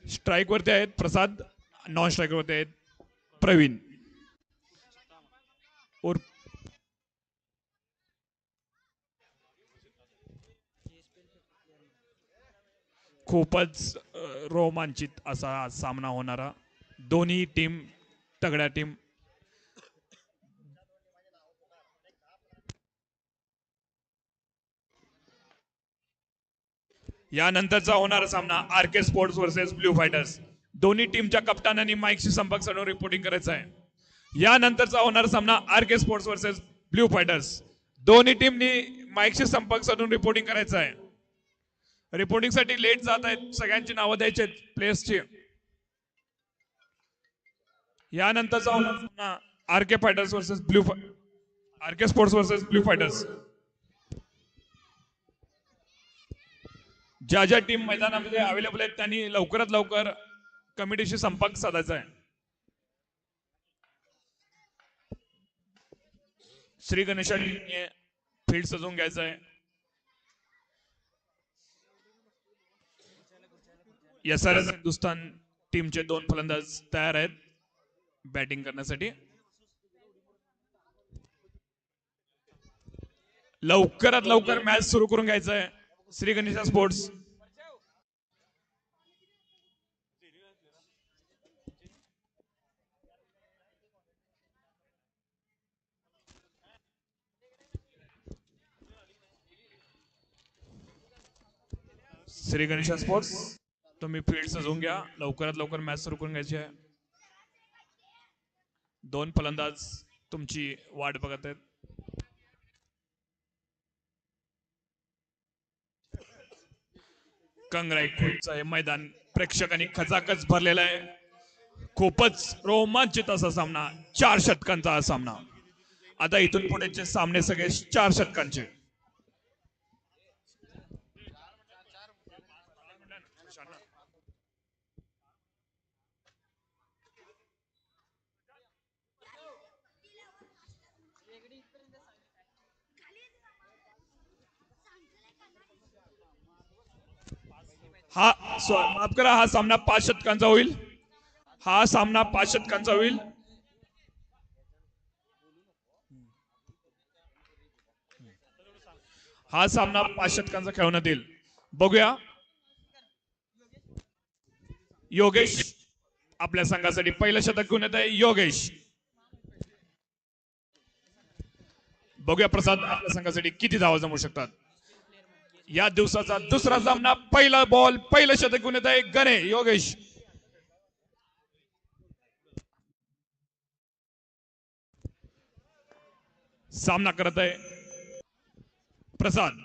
Strike वरती आहेत प्रसाद, non strike वरती आहेत प्रवीण. और खूपच रोमांचित असा सामना होणारा, दोन्ही टीम तगड्या टीम. यानंतरचा होणारा सामना आर के स्पोर्ट्स वर्सेस ब्ल्यू फायटर्स. दोन्ही टीमच्या कप्तानांनी माईकशी संपर्क साधून रिपोर्टिंग करायचं आहे. यानंतरचा होणारा सामना आर के स्पोर्ट्स वर्सेस ब्ल्यू फायटर्स. दोन्ही टीमनी माईकशी संपर्क साधून रिपोर्टिंग करायचं आहे. रिपोर्टिंग साठी लेट जात आहेत, सगळ्यांची नावं द्यायची प्लेयर्सची. यानंतरचा होणारा सामना आर के फायटर्स वर्सेस आर के स्पोर्ट्स वर्सेस ब्ल्यू फायटर्स. ज्या ज्या टीम मैदानामध्ये अवेलेबल आहेत त्यांनी लवकरात लवकर कमिटीशी संपर्क साधायचा आहे. श्री गणेशा टीमने फील्ड सजवून घ्यायचं आहे. SRS हिंदुस्थान टीमचे 2 फलंदाज तयार आहेत बॅटिंग करण्यासाठी. लवकरात लवकर मॅच सुरू करून घ्यायचं आहे. श्री गणेशा स्पोर्ट्स श्री गणेशा स्पोर्ट्स तुम्ही फील्ड सजवून घ्या, लवकरात लवकर मॅच सुरू करून घ्यायची आहे. 2 फलंदाज तुमची वाट बघत आहेत. कंगराईचा हे मैदान प्रेक्षकांनी खचाखच भरलेलं आहे. खूपच रोमांचित असा सामना, 4 षटकांचा हा सामना. आता इथून पुढेचे सामने सगळे 4 षटकांचे. माफ करा, हा सामना 5 षटकांचा होईल. हा सामना 5 षटकांचा होईल. हा सामना 5 षटकांचा खेळवण्यात येईल. बघूया योगेश आपल्या संघासाठी पहिलं शतक घेऊन येत आहे. योगेश, बघूया प्रसाद आपल्या संघासाठी किती धावा जमवू शकतात. या दिवसाचा दुसरा सामना, पहिला बॉल, पहिलं शतक घेऊन येत आहे गणे. योगेश सामना करत आहे प्रसाद.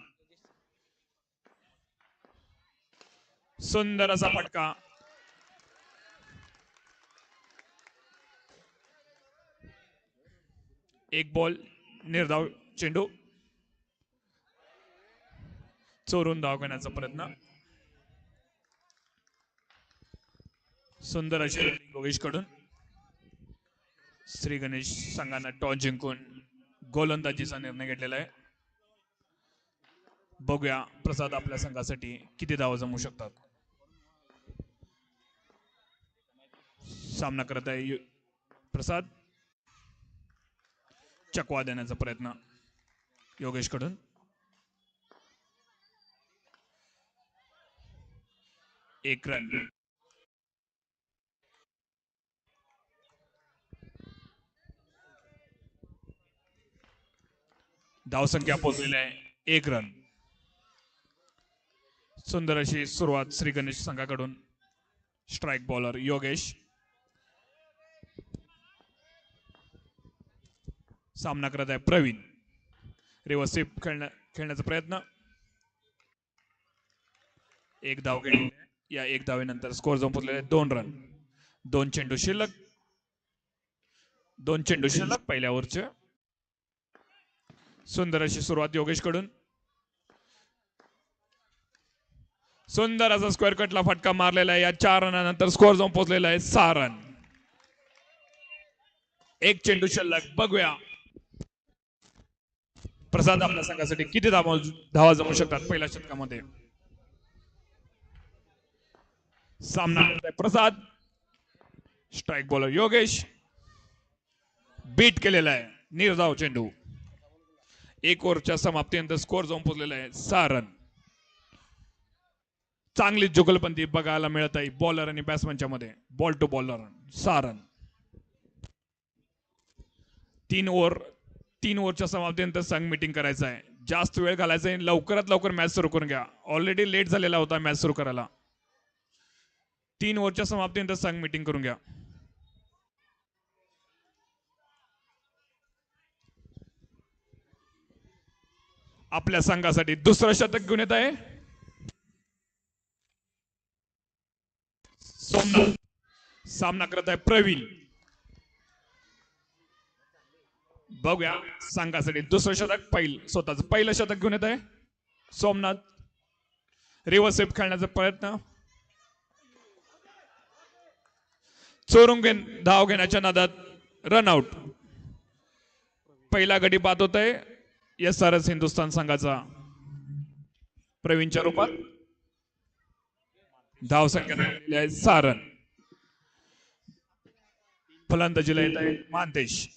सुंदर असा फटका. एक बॉल, निर्धाव चेंडू, चोरून धाव घेण्याचा प्रयत्न. सुंदर अशी योगेश कडून. श्री गणेश संघानं टॉस जिंकून गोलंदाजीचा निर्णय घेतलेला आहे. बघूया प्रसाद आपल्या संघासाठी किती धावा जमवू शकतात. सामना करत आहे प्रसाद. चकवा देण्याचा प्रयत्न योगेश कडून. एक रन. धावसंख्या पोहोचलेली आहे 1 रन. सुंदर अशी सुरुवात श्री गणेश संघाकडून. Strike bowler Yogesh. सामना करत आहे प्रवीण. रिव्हर्स स्वीप खेळण्याचा प्रयत्न. एक धाव घेतली. या एक धावेनंतर स्कोर जाऊन पोहोचलेले 2 रन. 2 चेंडू शिल्लक. 2 चेंडू शिल्लक पहिल्या ओव्हरचे. सुंदर अशी सुरुवात योगेश कडून. सुंदर असा स्क्वेअर कटला फटका मारलेला आहे. या 4 रनानंतर स्कोर जाऊन पोहोचलेला आहे 6 रन. 1 चेंडू शिल्लक. बघूया प्रसाद आपल्या संघासाठी किती धावा जमवू शकतात पहिल्या षटकामध्ये. सामना करताय Prasad. Strike bowler Yogesh. Beat केलेला आहे. निर्धाव चेंडू. 1 ओव्हरच्या समाप्तीनंतर स्कोर जाऊन पोहोचलेला आहे 6 रन. चांगली जुगलबंदी बघायला मिळत आहे बॉलर आणि बॅट्समनच्या मध्ये. Ball to bowler 6 run. 3 ओव्हरच्या समाप्तीनंतर संघ मीटिंग करायचं आहे. जास्त वेळ घालायचा आहे. लवकरात लवकर मॅच सुरू करून घ्या. ऑलरेडी लेट झालेला होता मॅच सुरू करायला. 3 ओव्हरच्या समाप्तीनंतर संघ मीटिंग करून घ्या. आपल्या संघासाठी दुसरं शतक घेऊन येत आहे सोमनाथ. सामना करत आहे प्रवीण. बघूया संघासाठी दुसरं शतक स्वतःच पहिलं शतक घेऊन येत आहे सोमनाथ. रिव्हर्स स्वीप खेळण्याचा प्रयत्न. चोरून धाव घेण्याच्या नादात रनआउट. पहिला गडी बाद होत आहे SRH हिंदुस्थान संघाचा प्रवीणच्या रूपात. धाव संख्या 6 रन. फलंदाजीला येत आहे मानतेश.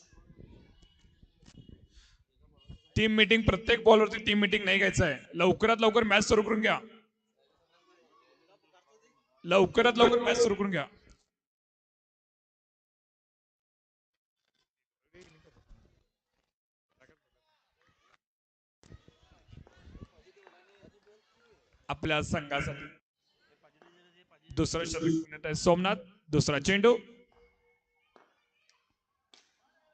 टीम मीटिंग प्रत्येक बॉलवरती टीम मीटिंग नाही घ्यायचं आहे. लवकरात लवकर मॅच सुरू करून घ्या. लवकरात लवकर मॅच सुरू करून घ्या. आपल्या संघासाठी दुसरा शतक आहे सोमनाथ. दुसरा चेंडू.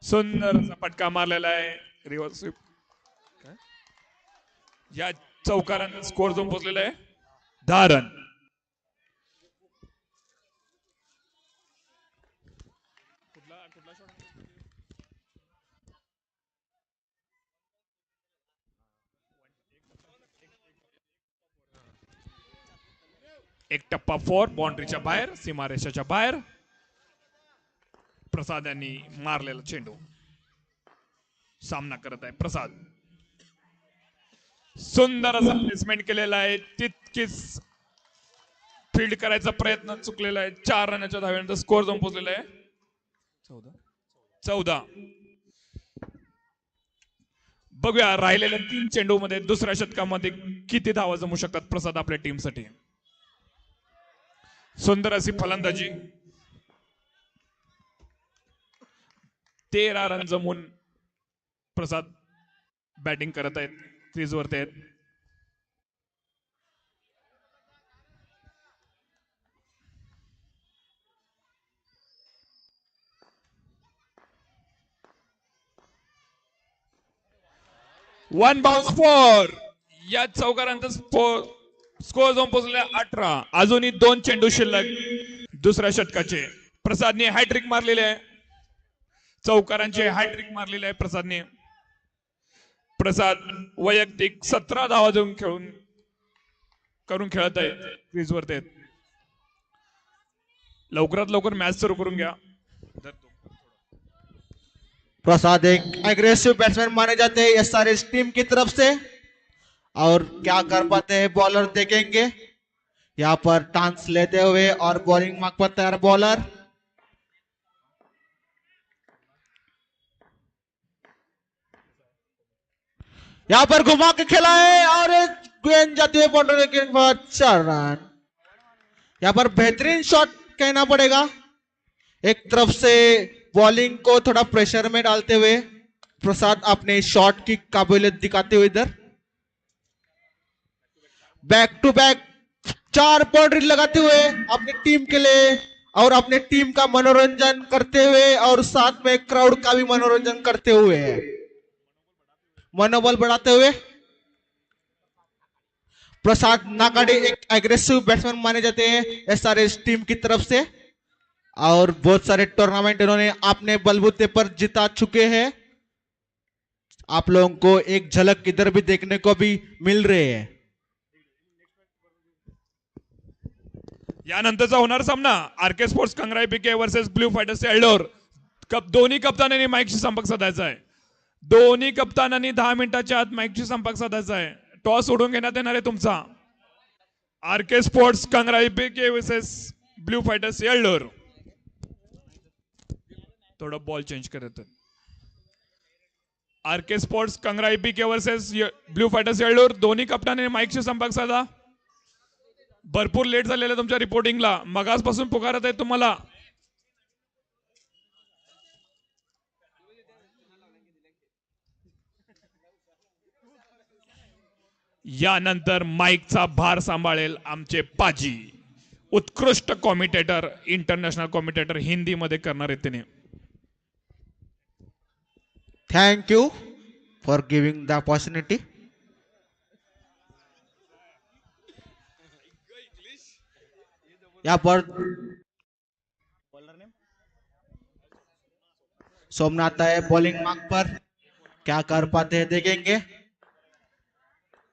सुंदर फटका मारलेला आहे. Reverse sweep. या चौकारांचा स्कोर जाऊन पोहोचलेला आहे 10 रन. एक टप्पा 4 बाउंड्रीच्या बाहेर, सीमारेषाच्या बाहेर. प्रसाद यांनी मारलेला चेंडू. सामना करत आहे प्रसाद. सुंदर असा प्लेसमेंट केलेला आहे. तितकीच फील्ड करायचा प्रयत्न चुकलेला आहे. 4 रनाच्या धाव्यानंतर स्कोर जाऊन पोहोचलेला आहे 14. बघूया राहिलेल्या 3 चेंडू मध्ये दुसऱ्या शतकामध्ये किती धावा जमू शकतात प्रसाद आपल्या टीमसाठी. सुंदर अशी फलंदाजी. 13 रन जमून प्रसाद बॅटिंग करत आहेत. क्रीजवरती आहेत. One bounce 4. या चौकारांचा स्कोर जाऊन पोहोचले 18. अजूनही 2 चेंडू शिल्लक दुसऱ्या षटकाचे. प्रसादने हॅट्रिक मारलेले आहे. चौकारांचे हॅट्रिक मारलेले आहे प्रसादने. प्रसाद वैयक्तिक 17 धावा देऊन खेळत आहेत. क्रीजवरती आहेत. लवकरात लवकर मॅच सुरू करून घ्या. प्रसाद एक एग्रेसिव बैट्समैन माने जाते हैं SRH टीम की तरफ से, और क्या कर पाते हैं बॉलर देखेंगे. यहाँ पर टांस लेते हुए और बॉलिंग मार्क पर तैयार बॉलर. यहाँ पर घुमा के खेला है और गेंद जाती है बाउंड्री के बाद 4 रन. यहाँ पर बेहतरीन शॉट कहना पड़ेगा. एक तरफ से बॉलिंग को थोड़ा प्रेशर में डालते हुए प्रसाद अपने शॉट की काबिलियत दिखाते हुए इधर बैक टू बैक 4 बाउंड्री लगाते हुए अपनी टीम के लिए और अपने टीम का मनोरंजन करते हुए और साथ में क्राउड का भी मनोरंजन करते हुए, मनोबल बढ़ाते हुए प्रसाद नाकाडे एक एग्रेसिव बैट्समैन माने जाते हैं SRH टीम की तरफ से, और बहुत सारे टूर्नामेंट इन्होंने अपने बलबूते पर जिता चुके हैं. आप लोगों को एक झलक इधर भी देखने को भी मिल रहे हैं. यानंतरचा होणार सामना RK sports Kangrai PK versus blue fighters एल्डोर. दोन्ही कप्तानांनी माईकशी संपर्क साधायचा आहे. दोन्ही कप्तानांनी 10 मिनिटाच्या आत माईकशी संपर्क साधायचा आहे. टॉस उडून घेण्यात येणार आहे तुमचा. RK sports Kangrai PK versus blue fighters Yellur. थोडं बॉल चेंज करत RK sports Kangrai PK versus blue fighters Yellur. दोन्ही कप्तानांनी माईकशी संपर्क साधा. भरपूर लेट झालेलं तुमच्या रिपोर्टिंगला, मगासपासून पुकारत आहे तुम्हाला. यानंतर माईकचा भार सांभाळेल आमचे पाजी, उत्कृष्ट कॉमेंटेटर, इंटरनॅशनल कॉमेंटेटर हिंदीमध्ये करणार आहेत त्याने. Thank you for giving the opportunity. यहाँ पर सोमनाथ है बॉलिंग मार्क पर, क्या कर पाते हैं देखेंगे.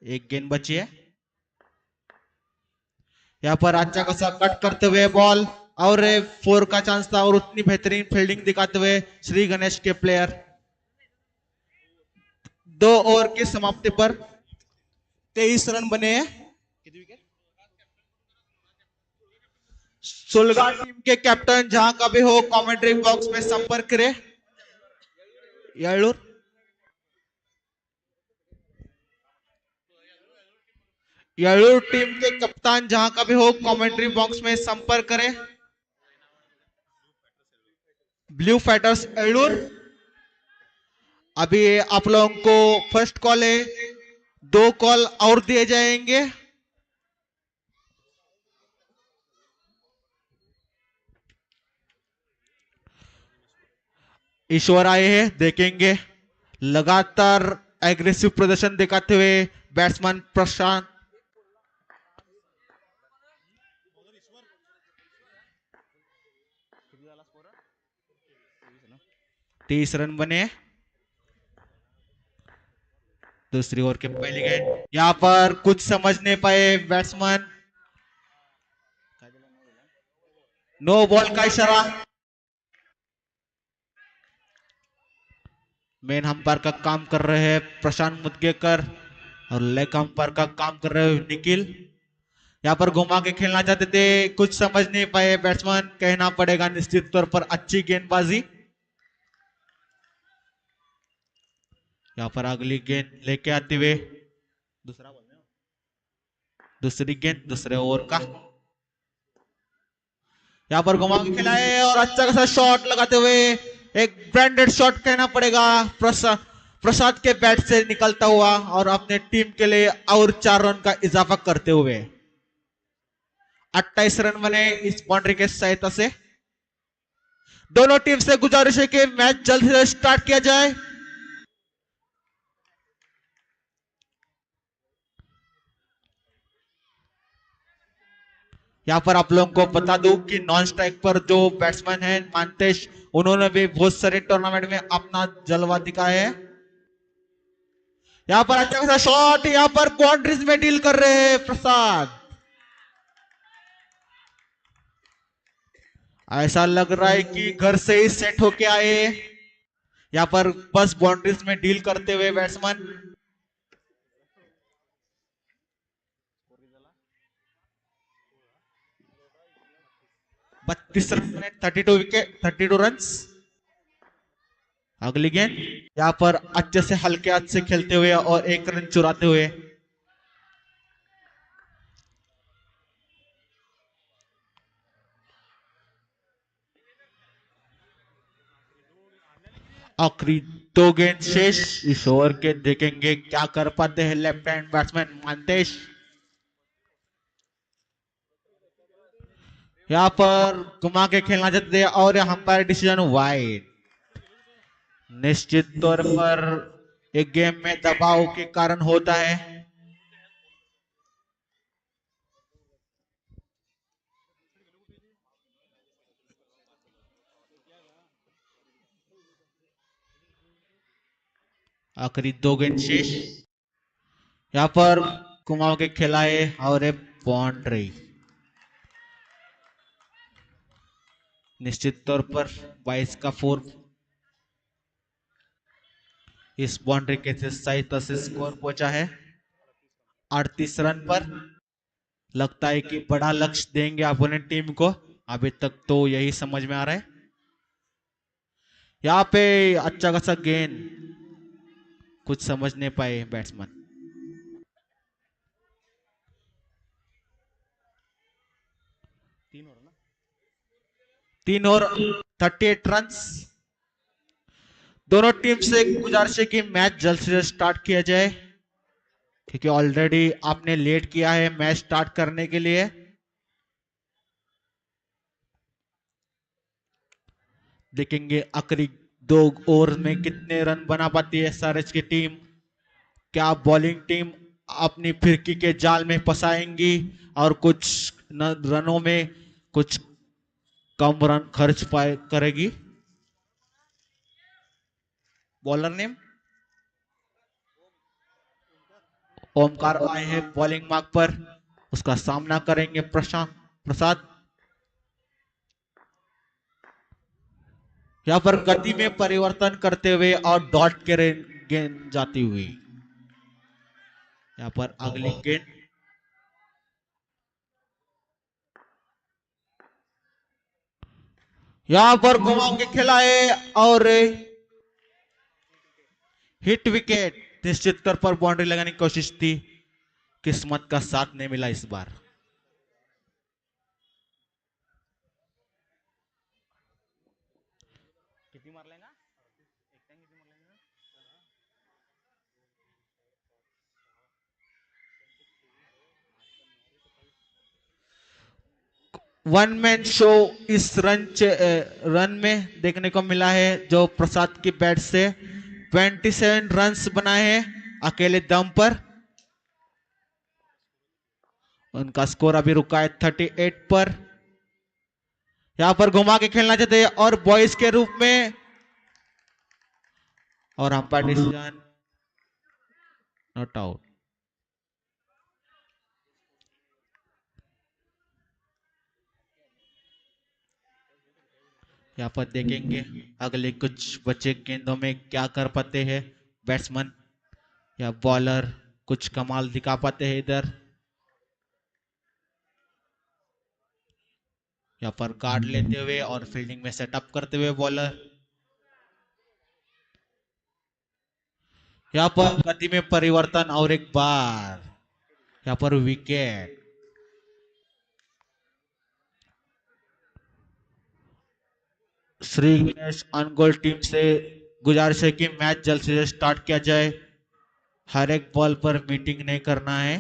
एक गेंद बची है. यहाँ पर अच्छा खासा कट करते हुए बॉल और 4 का चांस था और उतनी बेहतरीन फील्डिंग दिखाते हुए श्री गणेश के प्लेयर. 2 ओवर की समाप्ति पर 23 रन बने हैं. सुलगा टीम के कैप्टन जहां कभी हो कमेंट्री बॉक्स में संपर्क करें. येळ्ळूर येळ्ळूर टीम के कप्तान जहां कभी हो कमेंट्री बॉक्स में संपर्क करें. Blue fighters Yellur. अभी आप लोगों को फर्स्ट कॉल है, 2 कॉल और दिए जाएंगे. ईश्वर आए हैं, देखेंगे. लगातार एग्रेसिव प्रदर्शन दिखाते हुए बैट्समैन प्रशांत. तीस रन बने. दूसरी ओवर के पहली गेंद, यहां पर कुछ समझ नहीं पाए बैट्समैन. नो बॉल का इशारा. मेन अंपायर का काम कर रहे हैं प्रशांत मुदगेकर और लेग अंपायर का काम कर रहे हैं निखिल. यहाँ पर घुमा के खेलना चाहते थे, कुछ समझ नहीं पाए बैट्समैन. कहना पड़ेगा निश्चित तौर पर अच्छी गेंदबाजी. यहाँ पर अगली गेंद लेके आते हुए दूसरी गेंद दूसरे ओवर का. यहाँ पर घुमा के खेला है और अच्छा खासा शॉट लगाते हुए एक ब्रांडेड शॉट कहना पड़ेगा प्रसाद के बैट से निकलता हुआ और अपने टीम के लिए और 4 रन का इजाफा करते हुए 28 रन बने इस बाउंड्री के सहायता से. दोनों टीम से गुजारिश है कि मैच जल्द से स्टार्ट किया जाए. यहाँ पर आप लोगों को बता दूं कि नॉन स्ट्राइक पर जो बैट्समैन है मानतेश, उन्होंने भी बहुत सारे टूर्नामेंट में अपना जलवा दिखाया है. यहाँ पर अच्छा खासा शॉट, यहाँ पर बाउंड्रीज में डील कर रहे हैं प्रसाद. ऐसा लग रहा है कि घर से ही सेट होके आए. यहाँ पर बस बाउंड्रीज में डील करते हुए बैट्समैन. बत्तीस रन 32 विकेट 32 रन. अगली गेंद यहाँ पर अच्छे से हल्के हाथ से खेलते हुए और 1 रन चुराते हुए. आखिरी 2 गेंद शेष इस ओवर के. देखेंगे क्या कर पाते हैं लेफ्ट हैंड बैट्समैन मानतेश. यहाँ पर घुमा के खेलना चाहते हैं और अंपायर डिसीजन वाइड. निश्चित तौर पर एक गेम में दबाव के कारण होता है. आखिरी 2 गेंद शेष. यहाँ पर घुमा के खेला है और एक बाउंड्री. निश्चित तौर पर 22 का 4 इस बाउंड्री के सहायता से स्कोर पहुंचा है 38 रन पर. लगता है कि बड़ा लक्ष्य देंगे अपोनेंट टीम को. अभी तक तो यही समझ में आ रहा है। यहाँ पे अच्छा खासा गेंद, कुछ समझ नहीं पाए बैट्समैन। 3 over 38 run. दोनों टीम से गुजारिश है कि मैच जल्द से जल्द स्टार्ट किया जाए, क्योंकि ऑलरेडी आपने लेट किया है मैच स्टार्ट करने के लिए। देखेंगे आखिरी 2 ओवर में कितने रन बना पाती है एसआरएच की टीम। क्या बॉलिंग टीम अपनी फिरकी के जाल में फंसाएंगी और कुछ रनों में कुछ कम रन खर्च पाए करेगी। बॉलर नेम ओमकार आए हैं बॉलिंग मार्क पर, उसका सामना करेंगे प्रशांत प्रसाद। यहाँ पर गति में परिवर्तन करते हुए और डॉट के गेंद जाती हुई। यहाँ पर अगली गेंद यहाँ पर घुमा के खिलाए और हिट विकेट। निश्चित तौर पर बाउंड्री लगाने की कोशिश थी, किस्मत का साथ नहीं मिला इस बार। किती मारलाय ना? वन मैन शो इस रन में देखने को मिला है, जो प्रसाद की बैट से 27 रन्स बनाए हैं अकेले दम पर। उनका स्कोर अभी रुका है 38 पर। यहां पर घुमा के खेलना चाहते हैं और बॉयज के रूप में, और अंपायर डिसीजन नॉट आउट। यहाँ पर देखेंगे अगले कुछ बचे गेंदों में क्या कर पाते हैं बैट्समैन या बॉलर, कुछ कमाल दिखा पाते हैं इधर। यहाँ पर गार्ड लेते हुए और फील्डिंग में सेटअप करते हुए बॉलर। यहाँ पर गति में परिवर्तन और एक बार यहाँ पर विकेट। श्री गणेश अनगोल टीम से गुजारिश है कि मैच जल्द से जल्द स्टार्ट किया जाए, हर एक बॉल पर मीटिंग नहीं करना है।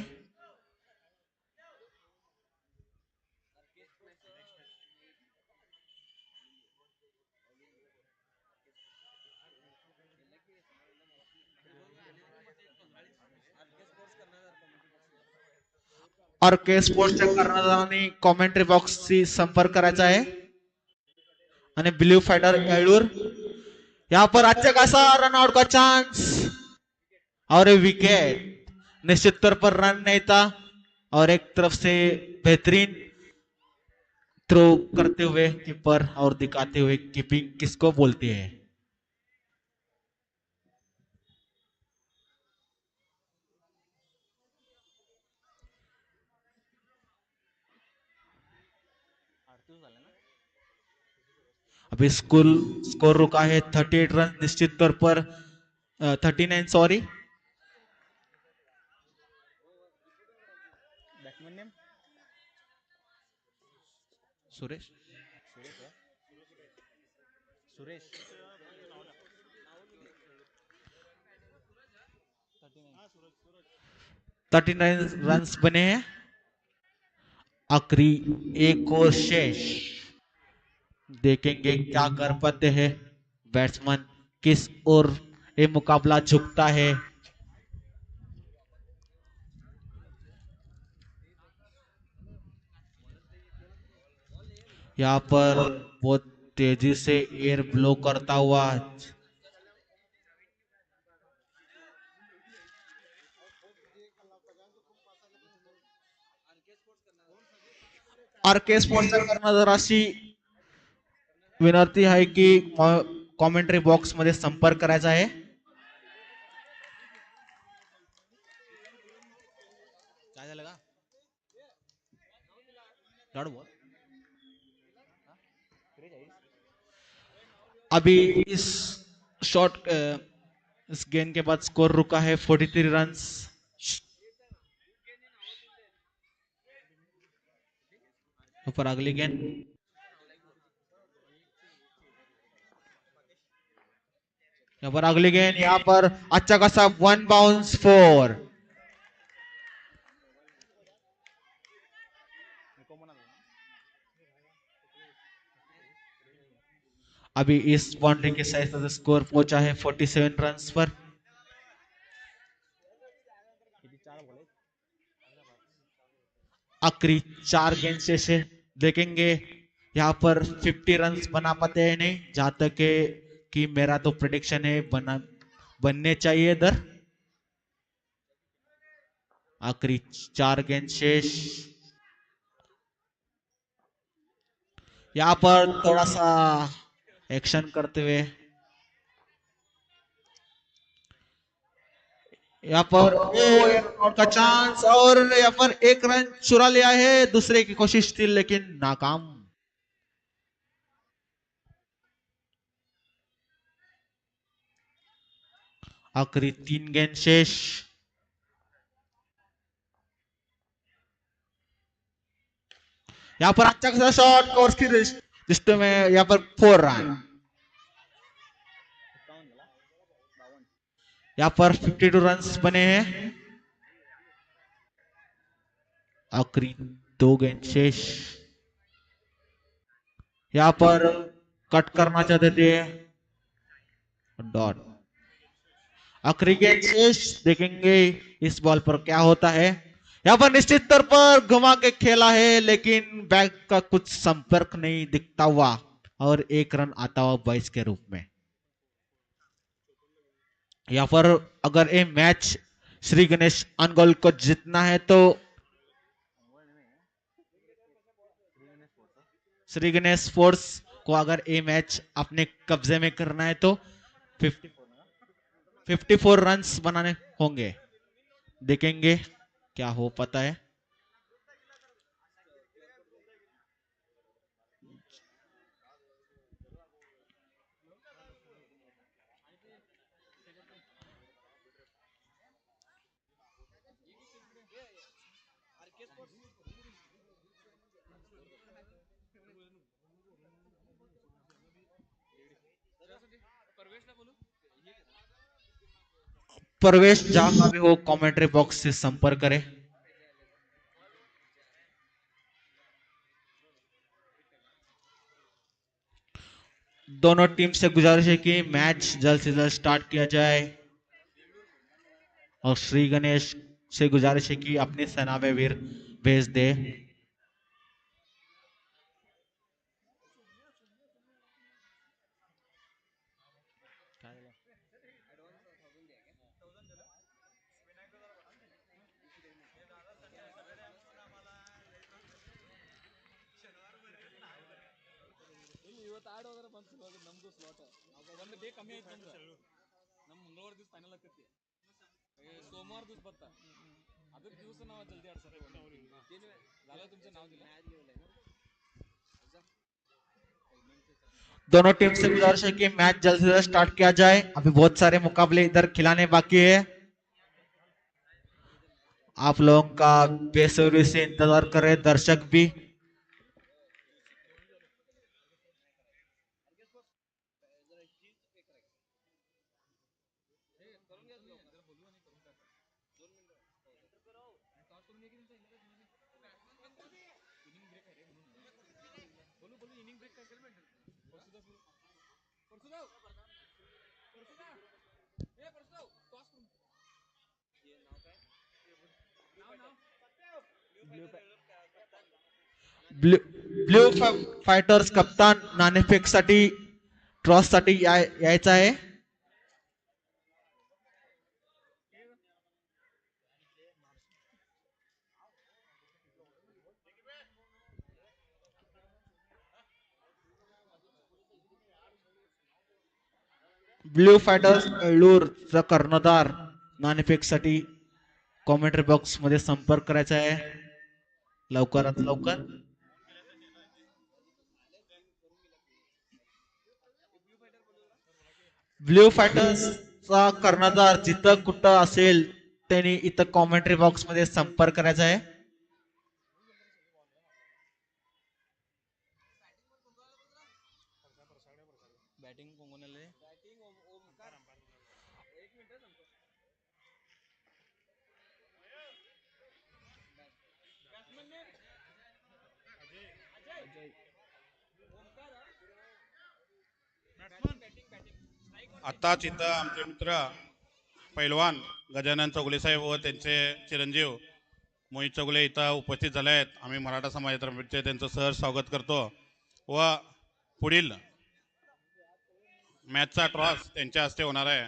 और केस पोस्ट करणाऱ्यांनी कॉमेंट्री बॉक्सशी संपर्क करायचा आहे। आणि ब्लू फाइटर येळूर यहाँ पर अच्छा खासा रन आउट का चांस और विकेट। निश्चित तौर पर रन नहीं था और एक तरफ से बेहतरीन थ्रो करते हुए कीपर और दिखाते हुए कीपिंग किसको बोलती है। अभी स्कोर रुका है 38 रन। निश्चित तौर पर 39 सॉरी। सुरेश सुरेश 39 रन्स बने हैं, आखिरी एक और शेष। देखेंगे क्या कर पाते हैं बैट्समैन, किस ओर ये मुकाबला झुकता है। यहाँ पर बहुत तेजी से एयर ब्लो करता हुआ आरके स्पॉन्सर करना जराशी विनंती आहे की कॉमेंट्री बॉक्स मध्ये संपर्क करायचा आहे। काय झालं का? डॉट बॉल अभी इस शॉट इस गेंद के बाद स्कोर रुका है 43 रन्स। ऊपर अगली गेंद, यहाँ पर अगली गेंद, यहाँ पर अच्छा खासा 1 बाउंस 4। अभी इस बाउंड्री के साथ स्कोर पहुंचा है 47 रन्स पर। आखिरी 4 गेंद से देखेंगे यहाँ पर 50 रन्स बना पाते हैं नहीं, जहां तक कि मेरा तो प्रेडिक्शन है बनने चाहिए इधर। आखिरी 4 गेंद शेष। यहाँ पर थोड़ा सा एक्शन करते हुए यहाँ पर आउट का चांस, और यहाँ पर 1 रन चुरा लिया है। दूसरे की कोशिश थी लेकिन नाकाम। आखिरी 3 गेंद शेष। यहाँ पर अच्छा खासा शॉट कोर्स की दृष्टि में, यहाँ पर 4 रन। यहाँ पर 52 रन्स बने हैं। आखिरी 2 गेंद शेष। यहाँ पर कट करना चाहते थे, डॉट। आखिरी गेंद शेष, देखेंगे इस बॉल पर क्या होता है। यहाँ पर निश्चित तौर पर घुमा के खेला है लेकिन बैट का कुछ संपर्क नहीं दिखता हुआ, और 1 रन आता हुआ 22 के रूप में। यहाँ पर अगर ये मैच श्री गणेश अनगोल को जीतना है तो श्री गणेश स्पोर्ट्स को अगर ये मैच अपने कब्जे में करना है तो 54 रन्स बनाने होंगे। देखेंगे क्या हो पाता है। प्रवेश जहां भी हो कमेंट्री बॉक्स से संपर्क करें। दोनों टीम से गुजारिश है कि मैच जल्द से जल्द स्टार्ट किया जाए, और श्री गणेश से गुजारिश है कि अपने सेना में वीर भेज दे। दोनों टीम से गुजारिश है कि मैच जल्द से जल्द स्टार्ट किया जाए। अभी बहुत सारे मुकाबले इधर खिलाने बाकी है। आप लोगों का बेसब्री से इंतजार कर रहे दर्शक भी। ब्लू फायटर्स कप्तान नाणेफेक साठी टॉस साठी यायचा आहे। ब्लू फायटर्स चा कर्णधार नाणेफेक साठी कॉमेंट्री बॉक्स मध्ये संपर्क करायचा आहे लवकरात लवकर। ब्ल्यू फायटर्सचा कर्णधार जिथं कुठं असेल त्यांनी इथं कॉमेंट्री बॉक्स मध्ये संपर्क करायचा आहे. आताच इथं आमचे मित्र पैलवान गजानन चौगुले साहेब व त्यांचे चिरंजीव मोहित चौगुले इथं उपस्थित झाले आहेत. आम्ही मराठा समाजातर्फे त्यांचं सहर्ष स्वागत करतो व पुढील मॅचचा टॉस त्यांच्या हस्ते होणार आहे.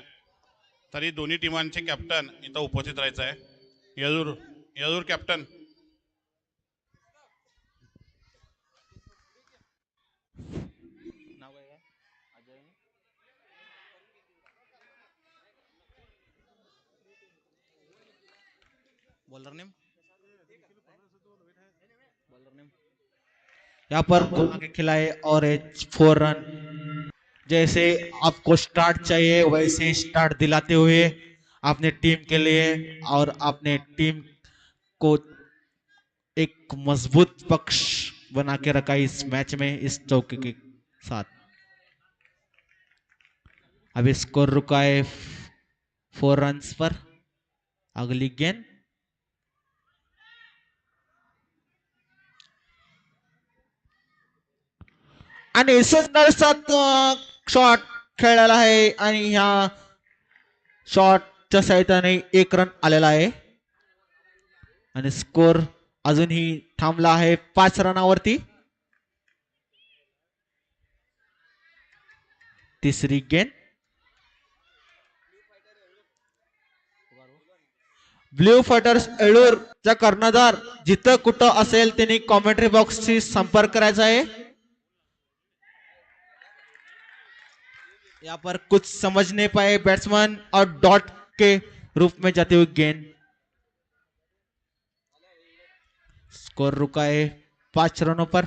तरी दोन्ही टीमांचे कॅप्टन इथं उपस्थित राहायचं आहे. येळूर कॅप्टन. बॉलर नेम यहाँ पर घुमा के खिलाए और 4 रन. जैसे आपको स्टार्ट चाहिए वैसे स्टार्ट दिलाते हुए अपने टीम के लिए और अपने टीम को एक मजबूत पक्ष बना के रखा इस मैच में इस चौके के साथ. अभी स्कोर रुका है 4 रन्स पर. अगली गेंद आणि सुंदर शॉट खेळलेला आहे आणि ह्या शॉटच्या सहाय्याने 1 रन आलेला आहे आणि स्कोर अजूनही थांबला आहे 5 रनावरती. तिसरी गेंद. ब्ल्यू फायटर्स येळूरचा कर्णधार जिथं कुठं असेल त्यांनी कॉमेंट्री बॉक्सशी संपर्क करायचा आहे. यहाँ पर कुछ समझ नहीं पाए बैट्समैन और डॉट के रूप में जाते हुए गेंद. स्कोर रुका है 5 रनों पर.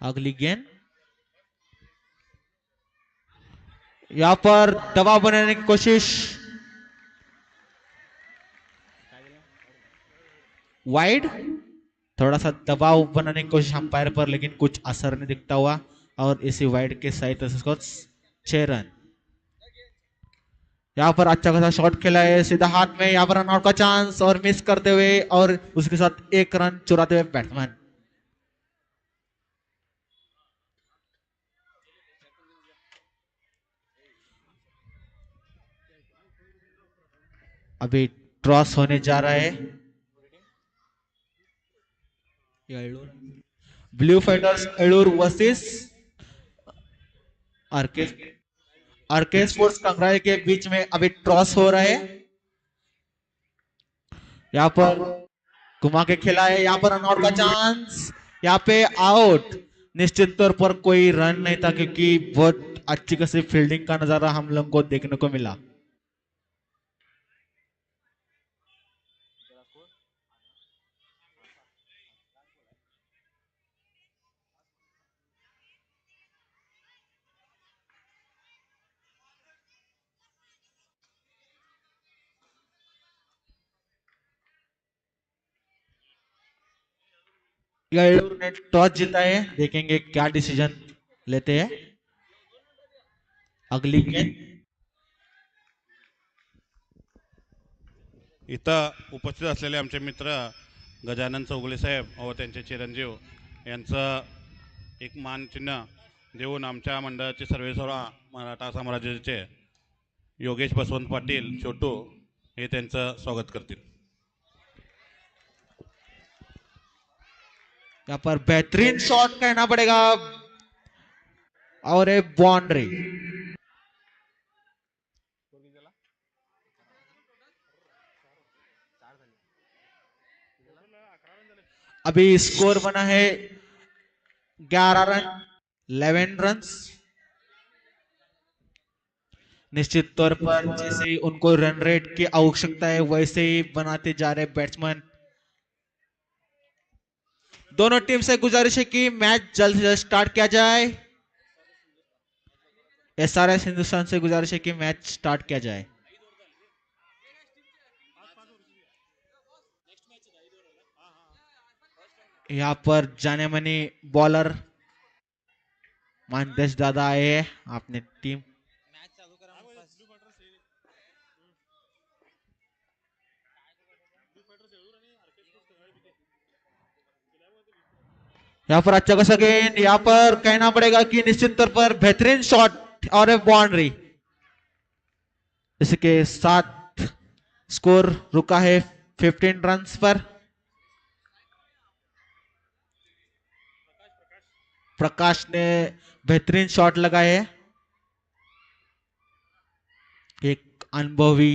अगली गेंद. यहाँ पर दबाव बनाने की कोशिश. वाइड. थोड़ा सा दबाव बनाने की कोशिश अंपायर पर लेकिन कुछ असर नहीं दिखता हुआ और इसी वाइड के सहित स्कोर 6 रन. यहाँ पर अच्छा खासा शॉट खेला है सीधा हाथ में. यहाँ पर रनआउट का चांस और मिस करते हुए और उसके साथ 1 रन चुराते हुए बैट्समैन. अभी क्रॉस होने जा रहा है. Blue fighters Yellur versus RK sports Kangrai के बीच में अभी टॉस हो रहा है. यहाँ पर घुमा के खेला है. यहाँ पर रनआउट का चांस. यहाँ पे आउट. निश्चित तौर पर कोई रन नहीं था क्योंकि बहुत अच्छी खासी फील्डिंग का नजारा हम लोगों को देखने को मिला. येळूर ने टॉस जीता है. देखेंगे क्या डिसीजन लेते हैं. अगली गेंद. इथं उपस्थित असलेले आमचे मित्र गजानन चौगुले साहेब व त्यांचे चिरंजीव यांचं एक मानचिन्ह देऊन आमच्या मंडळाचे सर्वेसर्वा मराठा साम्राज्याचे योगेश बसवंत पाटील छोटू हे त्यांचं स्वागत करतील. यहाँ पर बेहतरीन शॉट कहना पड़ेगा और एक बाउंड्री. अभी स्कोर बना है 11 रन 11 रन्स. निश्चित तौर पर जैसे उनको रन रेट की आवश्यकता है वैसे ही बनाते जा रहे बैट्समैन. दोनों टीम से गुजारिश है कि मैच जल्द से जल्द स्टार्ट किया जाए. एसआरएस हिंदुस्तान से गुजारिश है कि मैच स्टार्ट किया जाए। यहाँ पर जाने माने बॉलर मानदेश दादा आए हैं अपने टीम। यहाँ पर अच्छा खासा गेंद, यहाँ पर कहना पड़ेगा कि निश्चित तौर पर बेहतरीन शॉट और एक बाउंड्री। इसके साथ स्कोर रुका है 15 रन्स पर। प्रकाश ने बेहतरीन शॉट लगाए है। एक अनुभवी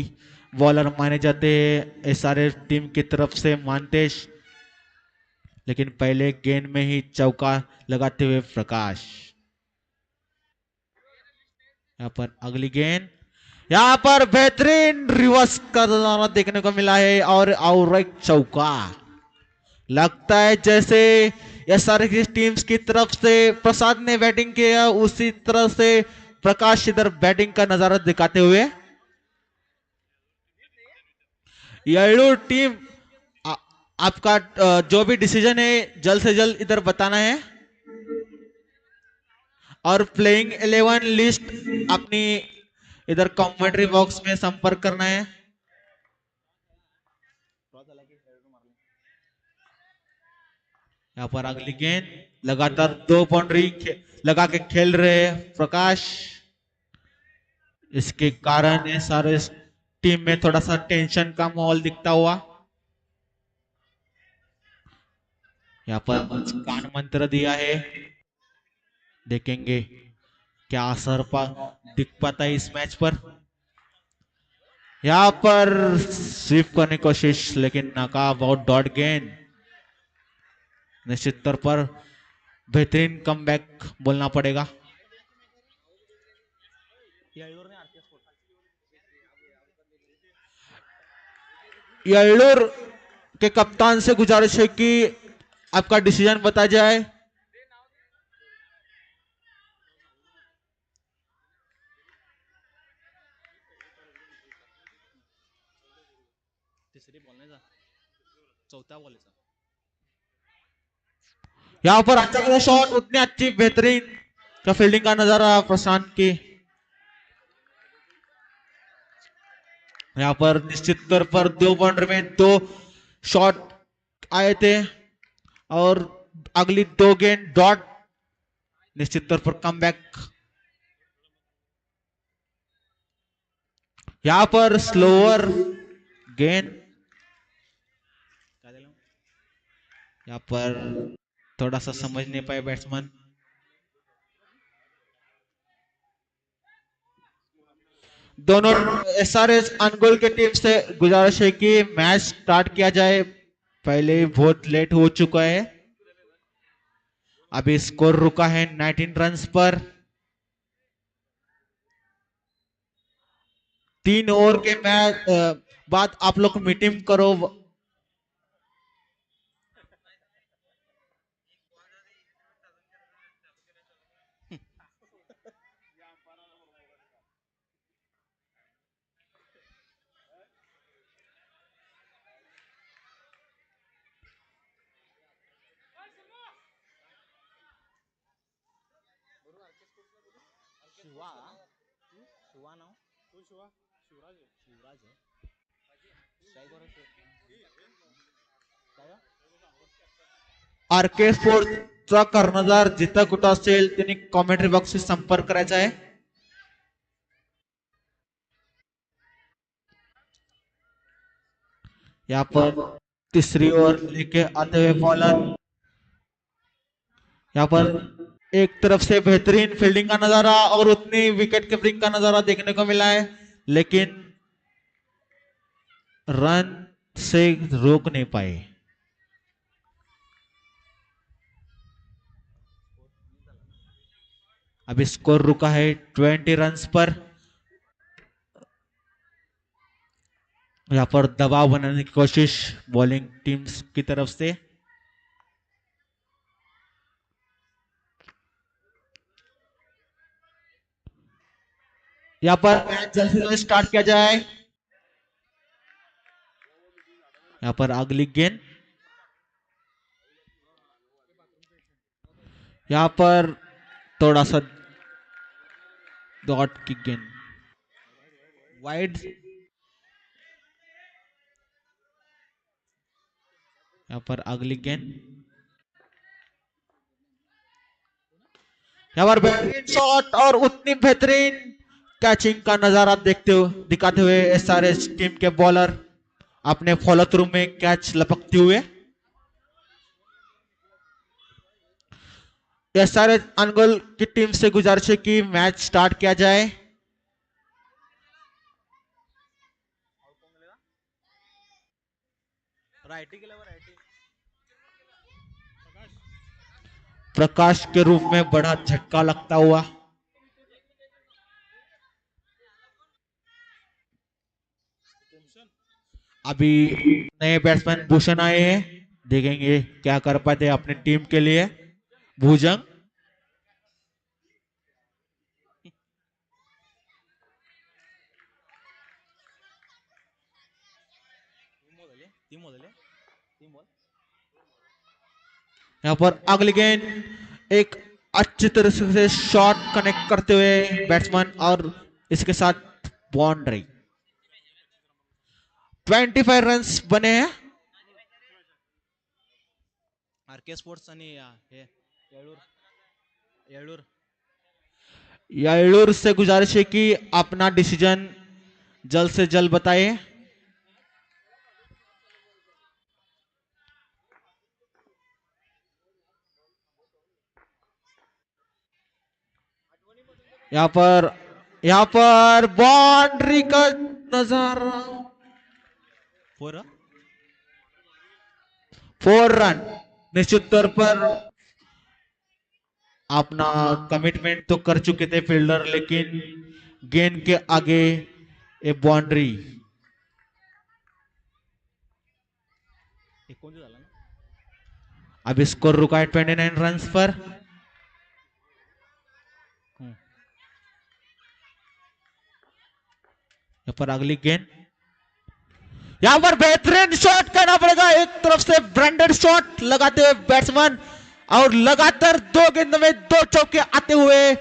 बॉलर माने जाते हैं एसआरएस टीम की तरफ से मानतेश, लेकिन पहले गेंद में ही चौका लगाते हुए प्रकाश। यहाँ पर अगली गेंद, यहाँ पर बेहतरीन रिवर्स का नजारा देखने को मिला है और एक चौका। लगता है जैसे एसआरएस टीम्स की तरफ से प्रसाद ने बैटिंग किया, उसी तरह से प्रकाश इधर बैटिंग का नजारा दिखाते हुए। येळूर टीम आपका जो भी डिसीजन है जल्द से जल्द इधर बताना है और प्लेइंग 11 लिस्ट अपनी इधर कमेंट्री बॉक्स में संपर्क करना है। यहाँ पर अगली गेंद, लगातार 2 बाउंड्री लगा के खेल रहे हैं प्रकाश। इसके कारण ये सारे टीम में थोड़ा सा टेंशन का माहौल दिखता हुआ। यहाँ पर कान मंत्र दिया है, देखेंगे क्या असर दिख पाता है इस मैच पर। यहाँ पर स्वीप करने की कोशिश, लेकिन नाकाब आउट डॉट गेंद। निश्चित तौर पर बेहतरीन कमबैक बोलना पड़ेगा। येळूर के कप्तान से गुजारिश है कि आपका डिसीजन बता जाए। यहाँ पर अच्छा शॉट, उतनी अच्छी बेहतरीन का फील्डिंग का नजारा प्रशांत की। यहाँ पर निश्चित तौर पर 2 बाउंड्री में 2 शॉट आए थे और अगली 2 गेंद डॉट। निश्चित तौर पर कमबैक। यहाँ पर स्लोअर गेंद, यहाँ पर थोड़ा सा समझ नहीं पाए बैट्समैन। दोनों एसआरएस अनगोल के टीम से गुजारिश है कि मैच स्टार्ट किया जाए, पहले ही बहुत लेट हो चुका है। अभी स्कोर रुका है 19 रन्स पर। 3 ओवर के मैच बाद आप लोग मीटिंग करो। आरके स्पोर्ट्सचा कर्णधार जिथं कुठं असेल त्यांनी कॉमेंट्री बॉक्सशी संपर्क करायचा आहे। यहाँ पर तीसरी ओवर लेके आते हुए बॉलर, यहाँ पर एक तरफ से बेहतरीन फील्डिंग का नजारा और उतनी विकेट कीपिंग का नजारा देखने को मिला है, लेकिन रन से रोक नहीं पाए। अभी स्कोर रुका है 20 रन्स पर। यहाँ पर दबाव बनाने की कोशिश बॉलिंग टीम्स की तरफ से। यहाँ पर मैच जल्द से जल्द स्टार्ट किया जाए। यहाँ पर अगली गेंद, यहाँ पर थोड़ा सा डॉट की गेंद वाइड। यहाँ पर अगली गेंद, यहाँ पर बेहतरीन शॉट और उतनी बेहतरीन कैचिंग का नजारा दिखाते हुए एसआरएच टीम के बॉलर अपने फॉलो थ्रू में कैच लपकते हुए। एसआरएच अनगोल की टीम से गुजारिश है कि मैच स्टार्ट किया जाए। प्रकाश के रूप में बड़ा झटका लगता हुआ। अभी नए बैट्समैन भूषण आए हैं, देखेंगे क्या कर पाते हैं अपनी टीम के लिए। भुजंग यहाँ पर अगली गेंद, एक अच्छी तरह से शॉट कनेक्ट करते हुए बैट्समैन और इसके साथ बाउंड्री। 25 रन्स बने हैं। आरके स्पोर्ट्स आणि हे येळूर येळूर से गुजारिश है कि अपना डिसीजन जल्द से जल्द बताएं। यहाँ पर बाउंड्री का नजारा। 4 रन निश्चित तौर पर अपना कमिटमेंट तो कर चुके थे फील्डर, लेकिन गेंद के आगे ए बाउंड्री। अब स्कोर रुका है 29 रन्स पर। यहाँ पर अगली गेंद, यहाँ पर बेहतरीन शॉट करना पड़ेगा। एक तरफ से ब्रांडेड शॉट लगाते हुए बैट्समैन और लगातार 2 गेंद में 2 चौके आते हुए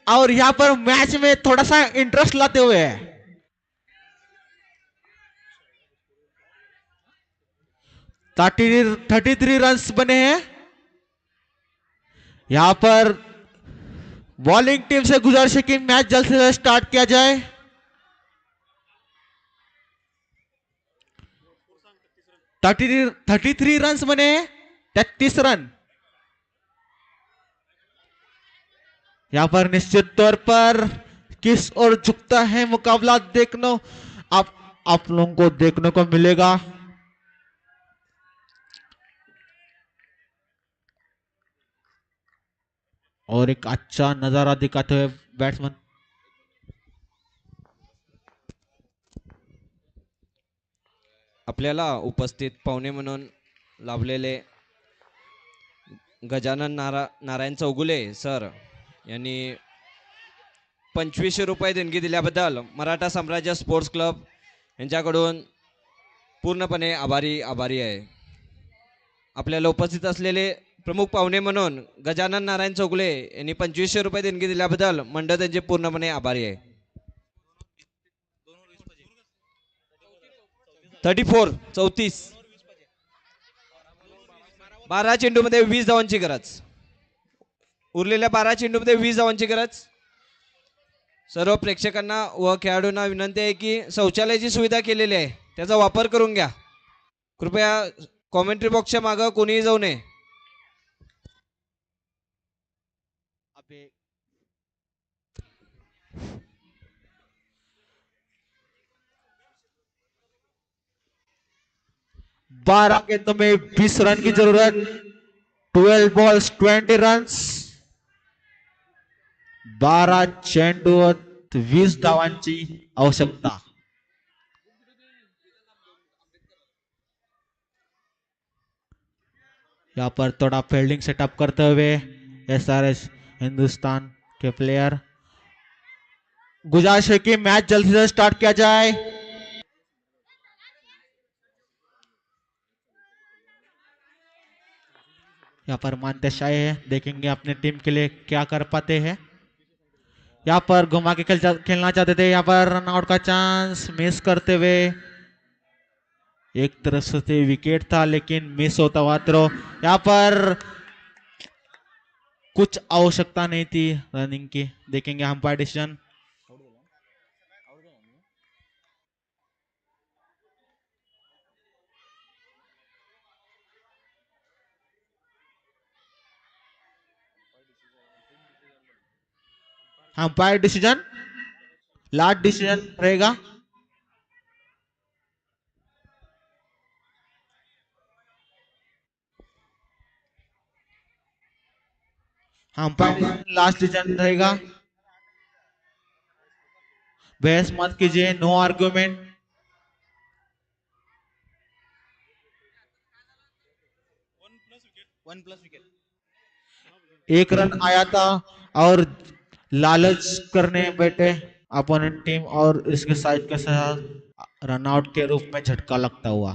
और यहाँ पर मैच में थोड़ा सा इंटरेस्ट लाते हुए 33 रन्स बने हैं। यहाँ पर बॉलिंग टीम से गुजारिश है कि मैच जल्द से जल्द स्टार्ट किया जाए। थर्टी थ्री रन बने हैं, 33 रन। यहां पर निश्चित तौर पर किस ओर झुकता है मुकाबला देखना आप लोगों को देखने को मिलेगा। और एक अच्छा नजारा दिखाते हुए बैट्समैन। आपल्याला उपस्थित पाहुणे म्हणून लाभलेले गजानन नारायण चौगुले सर यांनी 2500 रुपये देणगी दिल्याबद्दल मराठा साम्राज्य स्पोर्ट्स क्लब यांच्याकडून पूर्णपणे आभारी आहे। आपल्याला उपस्थित असलेले प्रमुख पाहुणे म्हणून गजानन नारायण चौगुले यांनी 2500 रुपये देणगी दिल्याबद्दल मंडळ त्यांचे पूर्णपणे आभारी आहे। 34 12 चेंडूमध्ये 20 धावांची गरज, उरलेल्या 12 चेंडूमध्ये 20 धावांची गरज। सर्व प्रेक्षकांना व खेळाडूंना विनंती आहे की शौचालयाची सुविधा केलेली आहे, त्याचा वापर करून घ्या। कृपया कॉमेंट्री बॉक्सच्या मागे कोणीही जाऊ नये। बारह गेंदों में 20 रन की जरूरत। 12 बॉल्स 20 रन्स। 12 चेंडूत 20 धावांची आवश्यकता। यहाँ पर थोड़ा फील्डिंग सेटअप करते हुए एसआरएच हिंदुस्तान के प्लेयर गुजारिश है कि मैच जल्दी से स्टार्ट किया जाए। यहाँ पर मानते शाह है, देखेंगे अपने टीम के लिए क्या कर पाते हैं। यहाँ पर घुमा के खेलना चाहते थे, यहाँ पर रन आउट का चांस मिस करते हुए। एक तरफ से विकेट था लेकिन मिस होता हुआ थ्रो। यहाँ पर कुछ आवश्यकता नहीं थी रनिंग की, देखेंगे umpire decision. Umpire decision last decision रहेगा। अंपायर लास्ट डिसीजन रहेगा। बहस मत कीजिए, no argument. One plus wicket. एक रन आया था और लालच करने बैठे अपोनेंट टीम और इसके साइड के साथ रन आउट के रूप में झटका लगता हुआ।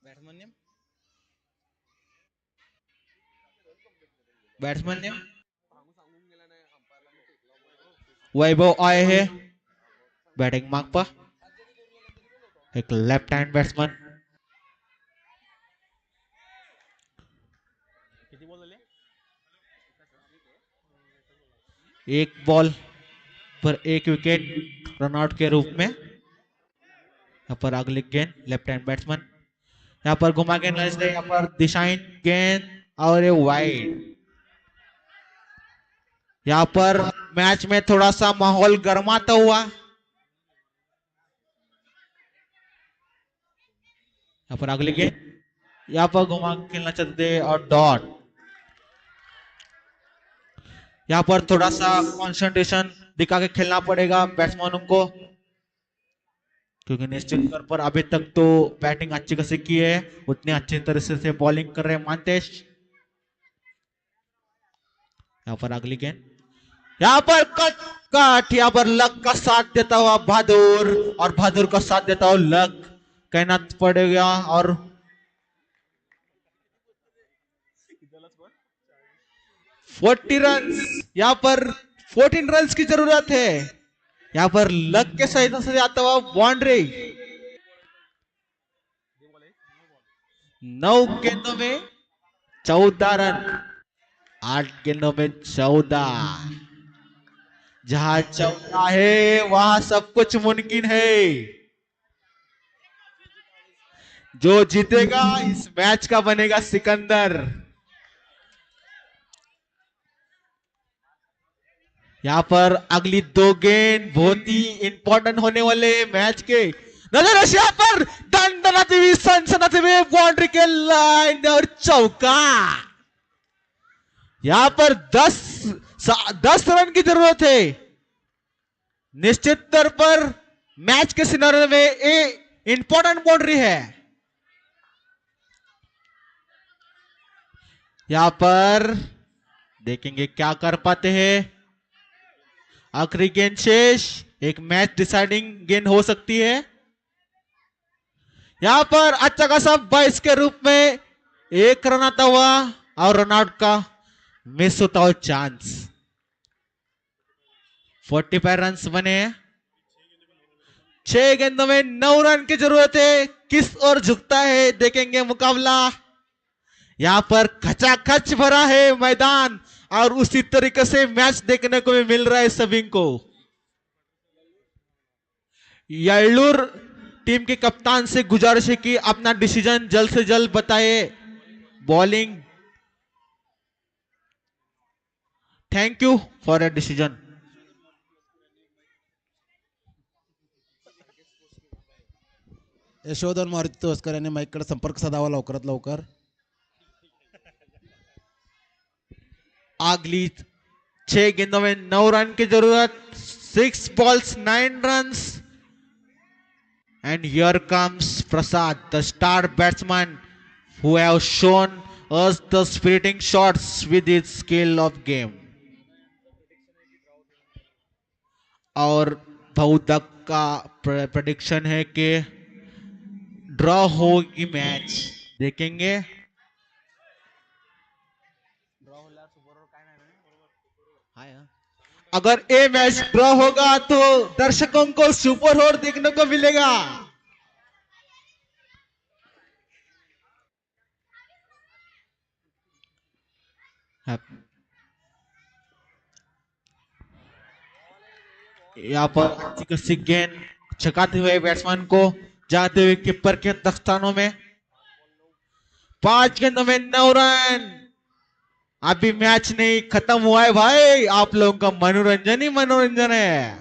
बॅट्समन नेम बैट्समैन ने वैभव आए हैं बैटिंग मार्क पर, एक लेफ्ट हैंड बैट्समैन। एक बॉल पर एक विकेट रन आउट के रूप में। यहाँ पर अगली गेंद लेफ्ट हैंड बैट्समैन, यहाँ पर घुमा के नजर दे, यहाँ पर दिशाहीन गेंद और ये वाइड। यहाँ पर मैच में थोड़ा सा माहौल गर्माता हुआ। यहाँ पर अगली गेंद, यहाँ पर घुमा के खेलना चाहते थे और डॉट। यहाँ पर थोड़ा सा कंसंट्रेशन दिखा के खेलना पड़ेगा बैट्समैनों को, क्योंकि निश्चित तौर पर अभी तक तो बैटिंग अच्छी खासी की है, उतनी अच्छी तरह से बॉलिंग कर रहे हैं मानतेश। यहाँ पर अगली गेंद, यहाँ पर कट, यहाँ पर लक का साथ देता हुआ बहादुर और बहादुर का साथ देता हुआ लक कहना पड़ेगा। और 40 रन, यहाँ पर 14 रन की जरूरत है। यहाँ पर लक के सहायता से आता हुआ बाउंड्री। 9 गेंदों में 14 रन, 8 गेंदों में 14। जहां 14 है वहां सब कुछ मुमकिन है। जो जीतेगा इस मैच का बनेगा सिकंदर। यहाँ पर अगली 2 गेंद बहुत ही इंपॉर्टेंट होने वाले मैच के। नजर यहाँ पर दंडनाती हुई सनसनाती हुई बाउंड्री के लाइन और चौका। यहाँ पर 10 रन की जरूरत है। निश्चित तौर पर मैच के सिनारियो में ये इंपॉर्टेंट बाउंड्री है। यहाँ पर देखेंगे क्या कर पाते हैं। आखिरी गेंद शेष, एक मैच डिसाइडिंग गेंद हो सकती है। यहां पर अच्छा खासा 22 के रूप में 1 रन आता हुआ और रनआउट का मिस होता हुआ चांस। 45 रन बने हैं। 6 गेंदों में 9 रन की जरूरत है। किस ओर झुकता है देखेंगे मुकाबला। यहां पर खचाखच भरा है मैदान और उसी तरीके से मैच देखने को भी मिल रहा है सभी को। येल्लूर टीम के कप्तान से गुजारिश है कि अपना डिसीजन जल्द से जल्द बताए। Bowling, thank you for a decision. Yashodhan Maruti Toskar यांनी माईककडे संपर्क साधावा लवकरात लवकर. अगली 6 गेंदों में 9 रन की जरूरत। 6 balls 9 runs. And here comes Prasad, the star batsman who have shown us the spiriting shots with its skill of game. और बहुतक का प्रेडिक्शन है कि ड्रॉ होगी मैच, देखेंगे। अगर ये मैच ड्रॉ होगा तो दर्शकों को सुपर ओवर देखने को मिलेगा। यहाँ पर अच्छी खासी गेंद छकाते हुए बैट्समैन को जाते हुए कीपर के दस्तानों में। 5 गेंदों में 9 रन। अभी मैच नहीं खत्म हुआ है भाई, आप लोगों का मनोरंजन ही मनोरंजन है।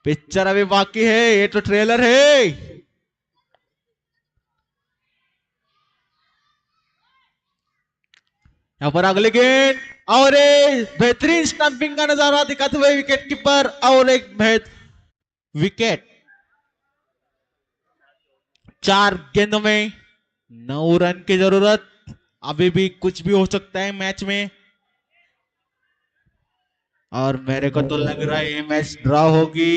पिक्चर अभी बाकी है, ये तो ट्रेलर है। यहाँ पर अगले गेंद और एक बेहतरीन स्टंपिंग का नजारा दिखाते हुए विकेट कीपर और एक विकेट। 4 गेंदों में 9 रन की जरूरत। अभी भी कुछ भी हो सकता है मैच में, और मेरे को तो लग रहा है ये मैच ड्रॉ होगी।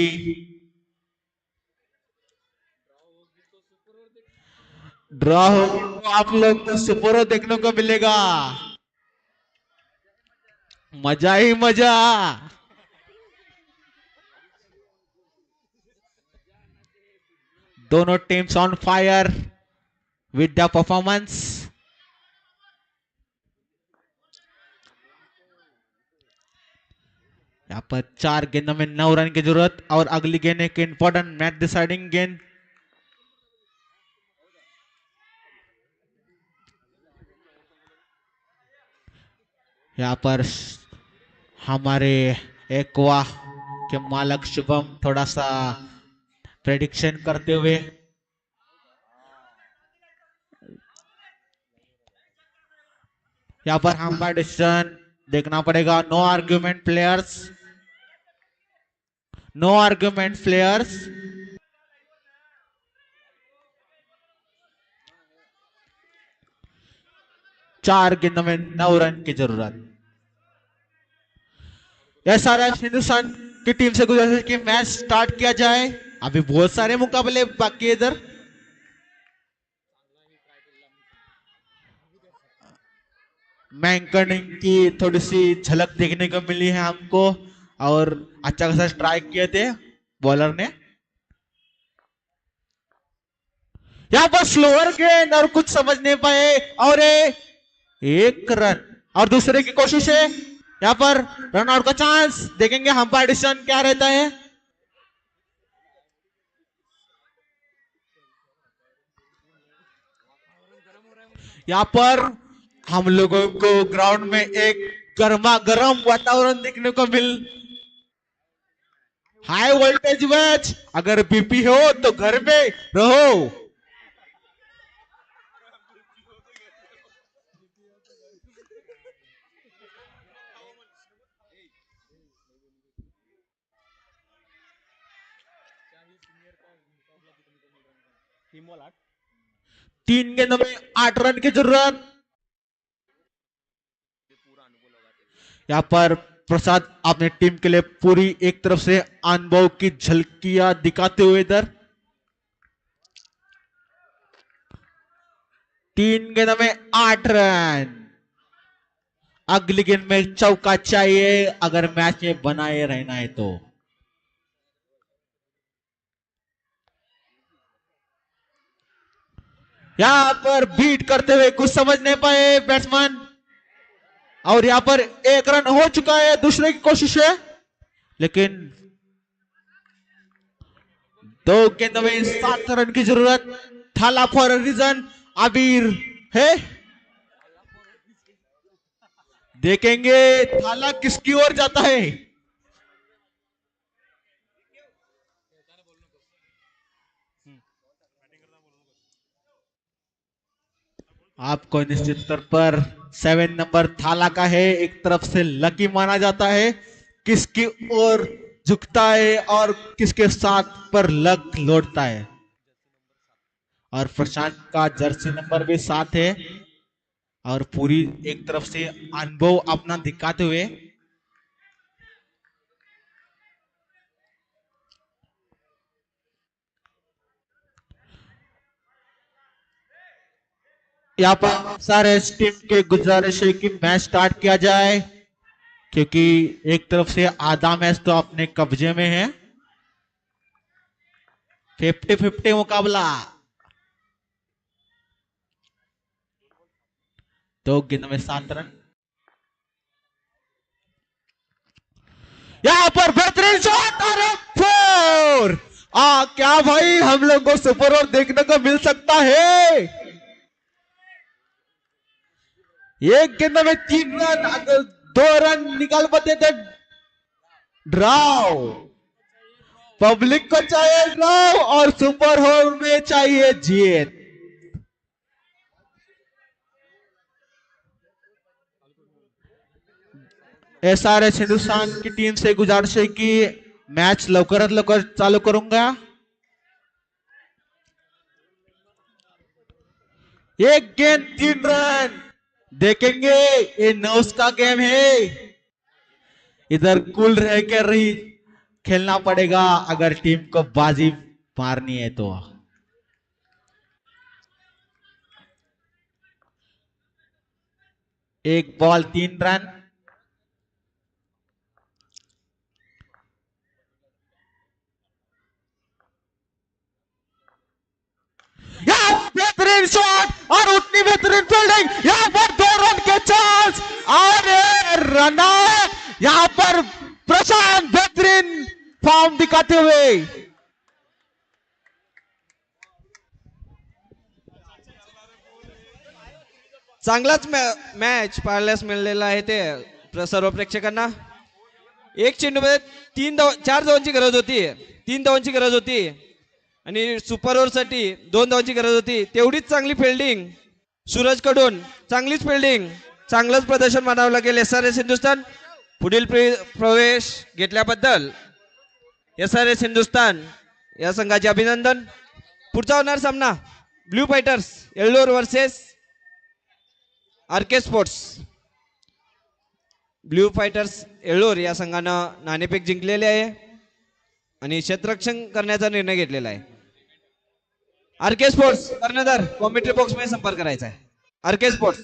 ड्रॉ होगी तो आप लोग को सुपर ओवर देखने को मिलेगा। मजा ही मजा। दोनों teams on fire with the performance. यहाँ पर 4 गेंदों में 9 रन की जरूरत, और अगली गेंद एक इंपॉर्टेंट मैच डिसाइडिंग गेंद। यहाँ पर हमारे एक्वा के मालक शुभम थोड़ा सा प्रेडिक्शन करते हुए। यहाँ पर हम डिसीजन देखना पड़ेगा। No argument players, no argument players. चार गेंदों में 9 रन की जरूरत। एसआरएफ हिंदुस्तान की टीम से गुजारिश कि मैच स्टार्ट किया जाए। अभी बहुत सारे मुकाबले बाकी है इधर। मैंकनिंग की थोड़ी सी झलक देखने को मिली है हमको, और अच्छा खासा स्ट्राइक किए थे बॉलर ने। यहां पर स्लोअर गेंद और कुछ समझ नहीं पाए, और एक रन और दूसरे की कोशिश है। यहां पर रन आउट का चांस, देखेंगे अंपायर डिसीजन क्या रहता है। यहां पर हम लोगों को ग्राउंड में एक गर्मा गर्म वातावरण देखने को मिल। हाई वोल्टेज मैच, अगर बीपी हो तो घर में रहो। तीन गेंदों में 8 रन की जरूरत। यहां पर प्रसाद अपने टीम के लिए पूरी एक तरफ से अनुभव की झलकियां दिखाते हुए इधर। 3 गेंदों में 8 रन। अगली गेंद में चौका चाहिए अगर मैच में बनाए रहना है तो। यहां पर बीट करते हुए कुछ समझ नहीं पाए बैट्समैन, और यहां पर 1 रन हो चुका है। दूसरे की कोशिश है, लेकिन 2 गेंदों में 7 रन की जरूरत। थाला फॉर रीजन आबिर है, देखेंगे थाला किसकी ओर जाता है। आपको निश्चित तौर पर 7 नंबर थाला का है, एक तरफ से लकी माना जाता है। किसकी ओर झुकता है और किसके साथ पर लक लौटता है। और प्रशांत का जर्सी नंबर भी 7 है और पूरी एक तरफ से अनुभव अपना दिखाते हुए यहाँ पर सारे टीम के गुजारिश है कि मैच स्टार्ट किया जाए क्योंकि एक तरफ से आधा मैच तो अपने कब्जे में है। 50-50 मुकाबला। 2 गेंद में 7 रन। यहाँ पर बेहतरीन शॉट और 4। क्या भाई हम लोग को सुपर ओवर देखने को मिल सकता है। एक गेंद में 3 रन, अगर 2 रन निकाल पाते थे ड्राव। पब्लिक को चाहिए ड्राव और सुपर ओवर में चाहिए जीत। एसआरएच हिंदुस्तान की टीम से गुजारिश है कि मैच लवकरात लवकर चालू करूंगा। एक गेंद 3 रन। देखेंगे ये नौस का गेम है। इधर कूल रह कर रही खेलना पड़ेगा अगर टीम को बाजी मारनी है तो। एक बॉल 3 रन। बेहतरीन शॉट और उतनी बेहतरीन फील्डिंग। यहाँ पर 2 रन के चांस और रन। यहाँ पर प्रशांत बेहतरीन फॉर्म दिखाते हुए। चांगलाच मॅच पाहायलाच मिळालेला आहे ते सर्व प्रेक्षकांना। एक चेंडूमध्ये 4 धावांची गरज होती, 3 धावांची गरज होती आणि सुपर ओव्हर साठी 2 धावांची गरज होती। तेवढीच चांगली फिल्डिंग सूरज कडून, चांगलीच फिल्डिंग, चांगलंच प्रदर्शन मानावं लागेल एसआरएच हिंदुस्थान। पुढील प्रवेश घेतल्याबद्दल एसआरएच हिंदुस्थान या संघाचे अभिनंदन। पुढचा होणार सामना blue fighters Yellur versus RK sports. Blue fighters Yellur या संघानं नाणेफेक जिंकलेले आहे आणि क्षेत्ररक्षण करण्याचा निर्णय घेतलेला आहे। आरके स्पोर्ट्स कर्णधार कॉमेंट्री बॉक्स मध्ये संपर्क करायचा आहे। आरके स्पोर्ट्स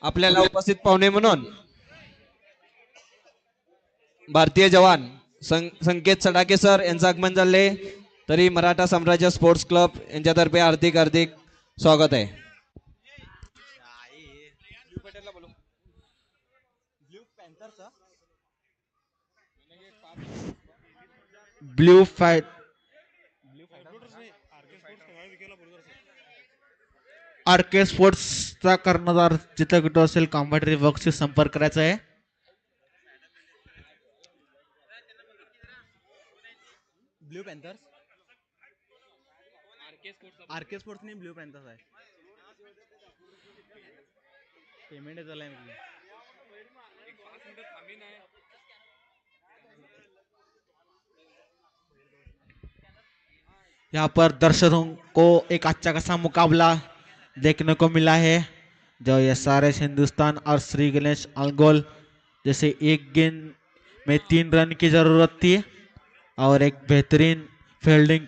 आपल्याला उपस्थित पाहुणे म्हणून भारतीय जवान संकेत सडाके सर यांचं आगमन झाले, तरी मराठा साम्राज्य स्पोर्ट्स क्लब यांच्यातर्फे हार्दिक हार्दिक स्वागत आहे। ब्ल्यू फाइट आरके स्पोर्ट्सचा कर्णधार जिथं कुठं असेल कॉमेंट्री बॉक्सशी संपर्क करायचा आहे। ब्ल्यू पॅन्थर्स आरके स्पोर्ट्स नाही, ब्ल्यू पॅन्थर्स आहे। पेमेंट झालंय यहाँ पर दर्शकों को एक अच्छा खासा मुकाबला देखने को मिला है, जो एसआरएच हिंदुस्तान और श्री गणेश अलगोल जैसे एक गेंद में 3 रन की जरूरत थी और एक बेहतरीन फील्डिंग